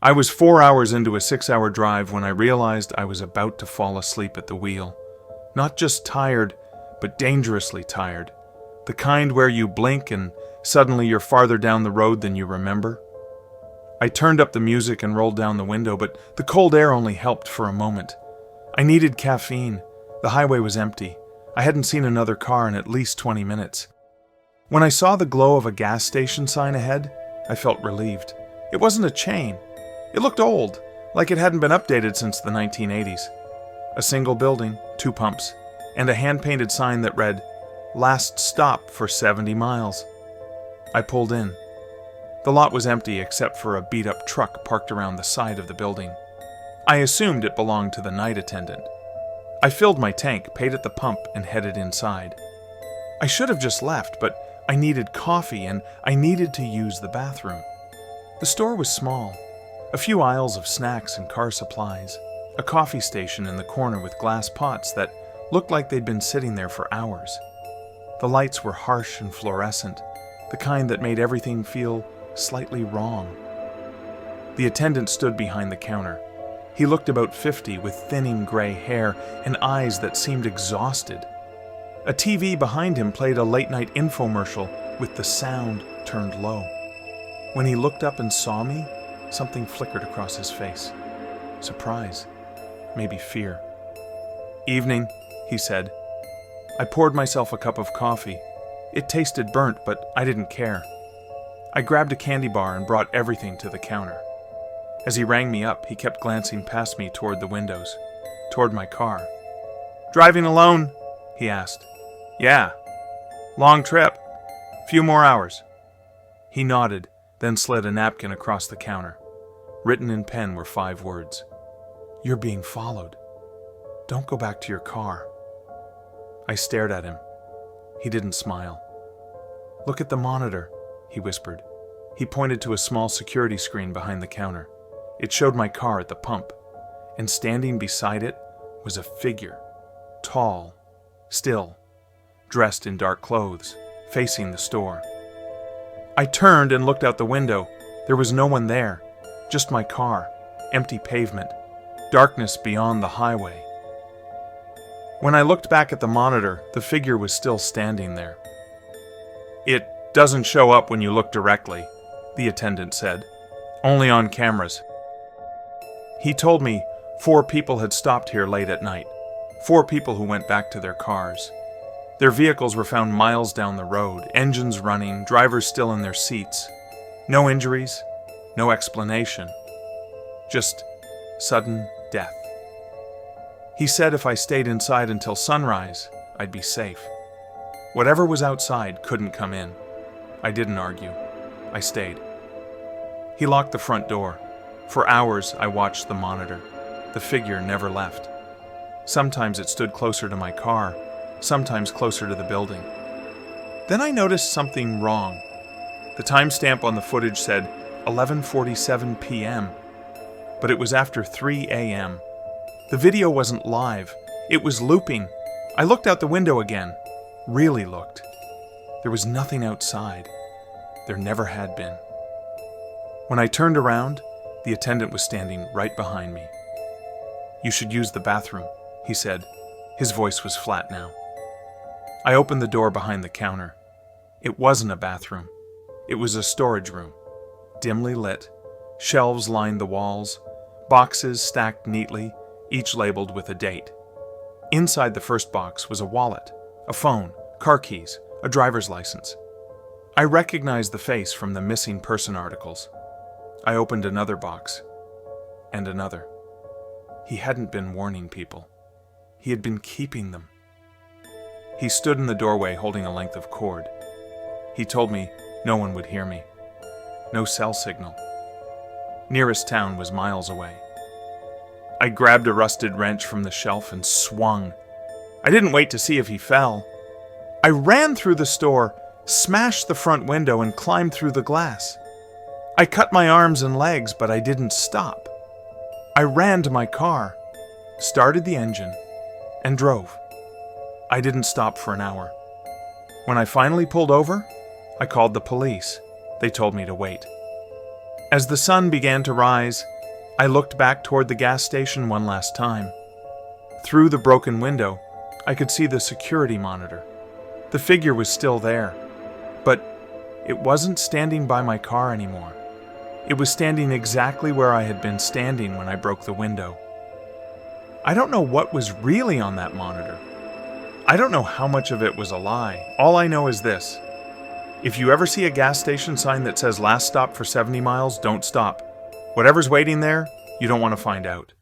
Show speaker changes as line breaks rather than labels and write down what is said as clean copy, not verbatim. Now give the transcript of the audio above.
I was 4 hours into a 6-hour drive when I realized I was about to fall asleep at the wheel. Not just tired, but dangerously tired. The kind where you blink and suddenly you're farther down the road than you remember. I turned up the music and rolled down the window, but the cold air only helped for a moment. I needed caffeine. The highway was empty. I hadn't seen another car in at least 20 minutes. When I saw the glow of a gas station sign ahead, I felt relieved. It wasn't a chain. It looked old, like it hadn't been updated since the 1980s. A single building, 2 pumps, and a hand-painted sign that read, "Last stop for 70 miles." I pulled in. The lot was empty except for a beat-up truck parked around the side of the building. I assumed it belonged to the night attendant. I filled my tank, paid at the pump, and headed inside. I should have just left, but I needed coffee and I needed to use the bathroom. The store was small. A few aisles of snacks and car supplies, a coffee station in the corner with glass pots that looked like they'd been sitting there for hours. The lights were harsh and fluorescent, the kind that made everything feel slightly wrong. The attendant stood behind the counter. He looked about 50 with thinning gray hair and eyes that seemed exhausted. A TV behind him played a late-night infomercial with the sound turned low. When he looked up and saw me, something flickered across his face. Surprise. Maybe fear. "Evening," he said. I poured myself a cup of coffee. It tasted burnt, but I didn't care. I grabbed a candy bar and brought everything to the counter. As he rang me up, he kept glancing past me toward the windows, toward my car. "Driving alone?" he asked. "Yeah. Long trip. Few more hours." He nodded, then slid a napkin across the counter. Written in pen were 5 words. "You're being followed. Don't go back to your car." I stared at him. He didn't smile. "Look at the monitor," he whispered. He pointed to a small security screen behind the counter. It showed my car at the pump, and standing beside it was a figure, tall, still, dressed in dark clothes, facing the store. I turned and looked out the window. There was no one there, just my car, empty pavement, darkness beyond the highway. When I looked back at the monitor, the figure was still standing there. "It doesn't show up when you look directly," the attendant said. "Only on cameras." He told me 4 people had stopped here late at night, 4 people who went back to their cars. Their vehicles were found miles down the road, engines running, drivers still in their seats. No injuries, no explanation. Just sudden death. He said if I stayed inside until sunrise, I'd be safe. Whatever was outside couldn't come in. I didn't argue. I stayed. He locked the front door. For hours, I watched the monitor. The figure never left. Sometimes it stood closer to my car, sometimes closer to the building. Then I noticed something wrong. The timestamp on the footage said 11:47 p.m., but it was after 3 a.m. The video wasn't live. It was looping. I looked out the window again. Really looked. There was nothing outside. There never had been. When I turned around, the attendant was standing right behind me. "You should use the bathroom," he said. His voice was flat now. I opened the door behind the counter. It wasn't a bathroom. It was a storage room, dimly lit. Shelves lined the walls, boxes stacked neatly, each labeled with a date. Inside the first box was a wallet, a phone, car keys, a driver's license. I recognized the face from the missing person articles. I opened another box, and another. He hadn't been warning people. He had been keeping them. He stood in the doorway holding a length of cord. He told me no one would hear me. No cell signal. Nearest town was miles away. I grabbed a rusted wrench from the shelf and swung. I didn't wait to see if he fell. I ran through the store, smashed the front window, and climbed through the glass. I cut my arms and legs, but I didn't stop. I ran to my car, started the engine, and drove. I didn't stop for an hour. When I finally pulled over, I called the police. They told me to wait. As the sun began to rise, I looked back toward the gas station one last time. Through the broken window, I could see the security monitor. The figure was still there, but it wasn't standing by my car anymore. It was standing exactly where I had been standing when I broke the window. I don't know what was really on that monitor. I don't know how much of it was a lie. All I know is this. If you ever see a gas station sign that says last stop for 70 miles, don't stop. Whatever's waiting there, you don't want to find out.